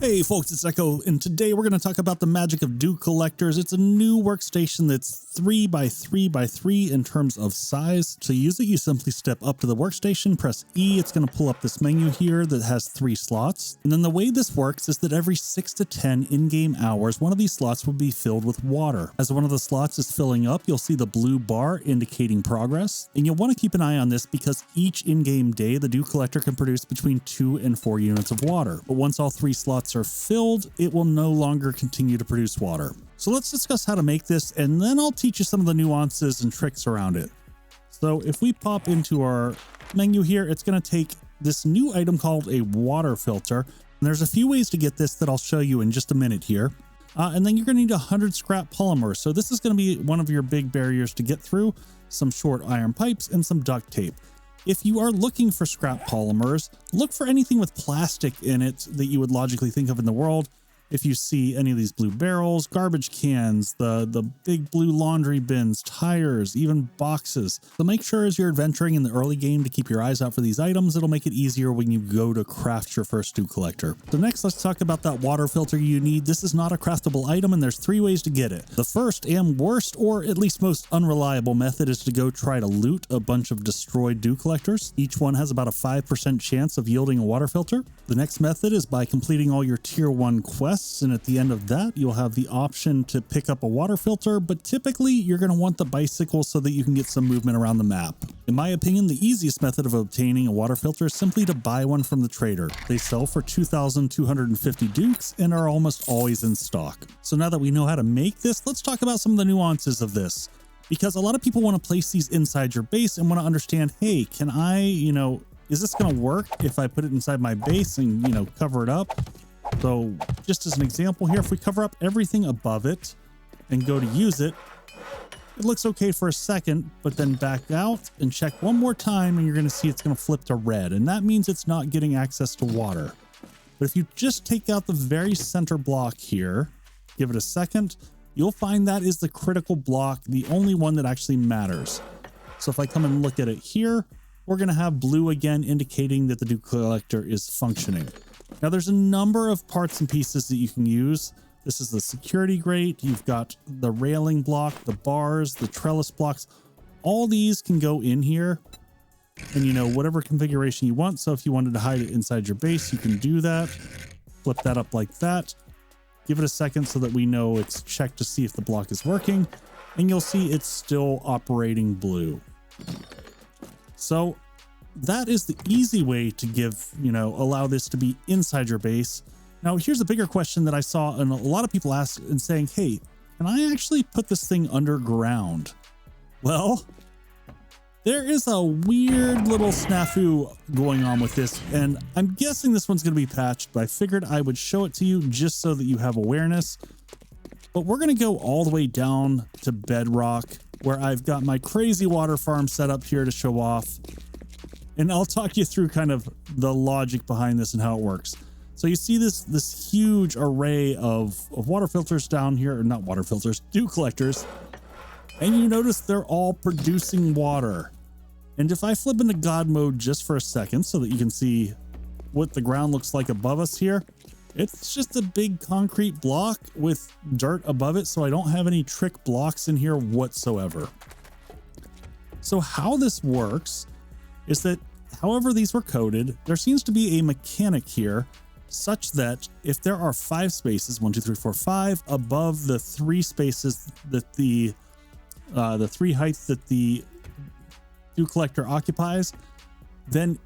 Hey folks, it's Echo, and today we're going to talk about the magic of dew collectors. It's a new workstation that's 3 by 3 by 3 in terms of size. To use it, you simply step up to the workstation, press E, it's going to pull up this menu here that has 3 slots. And then the way this works is that every 6 to 10 in-game hours, one of these slots will be filled with water. As one of the slots is filling up, you'll see the blue bar indicating progress. And you'll want to keep an eye on this because each in-game day, the dew collector can produce between 2 and 4 units of water. But once all 3 slots are filled, it will no longer continue to produce water. So let's discuss how to make this, and then I'll teach you some of the nuances and tricks around it. So if we pop into our menu here, it's going to take this new item called a water filter. And there's a few ways to get this that I'll show you in just a minute here. And then you're going to need 100 scrap polymer. So this is going to be one of your big barriers to get through, some short iron pipes and some duct tape. If you are looking for scrap polymers, look for anything with plastic in it that you would logically think of in the world. If you see any of these blue barrels, garbage cans, the big blue laundry bins, tires, even boxes. So make sure as you're adventuring in the early game to keep your eyes out for these items. It'll make it easier when you go to craft your first dew collector. So next, let's talk about that water filter you need. This is not a craftable item, and there's 3 ways to get it. The first and worst, or at least most unreliable method, is to go try to loot a bunch of destroyed dew collectors. Each one has about a 5% chance of yielding a water filter. The next method is by completing all your tier 1 quests. And at the end of that, you'll have the option to pick up a water filter, but typically you're going to want the bicycle so that you can get some movement around the map. In my opinion, the easiest method of obtaining a water filter is simply to buy one from the trader. They sell for 2,250 dukes and are almost always in stock. So now that we know how to make this, let's talk about some of the nuances of this. Because a lot of people want to place these inside your base and want to understand, hey, can I, is this going to work if I put it inside my base and, cover it up? So just as an example here, if we cover up everything above it and go to use it, it looks okay for a second, but then back out and check one more time and you're going to see it's going to flip to red. And that means it's not getting access to water. But if you just take out the very center block here, give it a second, you'll find that is the critical block, the only one that actually matters. So if I come and look at it here, we're going to have blue again, indicating that the dew collector is functioning. Now there's a number of parts and pieces that you can use. This is the security grate. You've got the railing block, the bars, the trellis blocks. All these can go in here and whatever configuration you want. So if you wanted to hide it inside your base, you can do that. Flip that up like that. Give it a second so that we know it's checked to see if the block is working. And you'll see it's still operating blue. So that is the easy way to allow this to be inside your base. Now, here's a bigger question that I saw and a lot of people ask and saying, hey, can I actually put this thing underground? Well, there is a weird little snafu going on with this, and I'm guessing this one's going to be patched, but I figured I would show it to you just so that you have awareness. But we're going to go all the way down to bedrock, where I've got my crazy water farm set up here to show off. And I'll talk you through kind of the logic behind this and how it works. So you see this huge array of water filters down here, or not water filters, dew collectors. And you notice they're all producing water. And if I flip into God mode just for a second so that you can see what the ground looks like above us here, it's just a big concrete block with dirt above it. So I don't have any trick blocks in here whatsoever. So how this works is that however these were coded, there seems to be a mechanic here such that if there are 5 spaces, 1, 2, 3, 4, 5, above the 3 spaces that the 3 heights that the dew collector occupies, then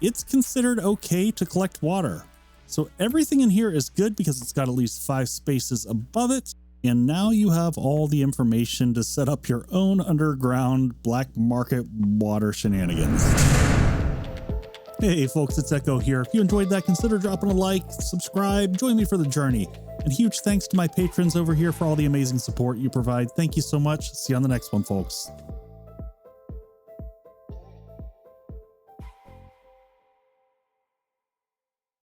it's considered okay to collect water. So everything in here is good because it's got at least 5 spaces above it. And now you have all the information to set up your own underground black market water shenanigans. Hey folks, it's Echo here. If you enjoyed that, consider dropping a like, subscribe, join me for the journey. And huge thanks to my patrons over here for all the amazing support you provide. Thank you so much. See you on the next one, folks.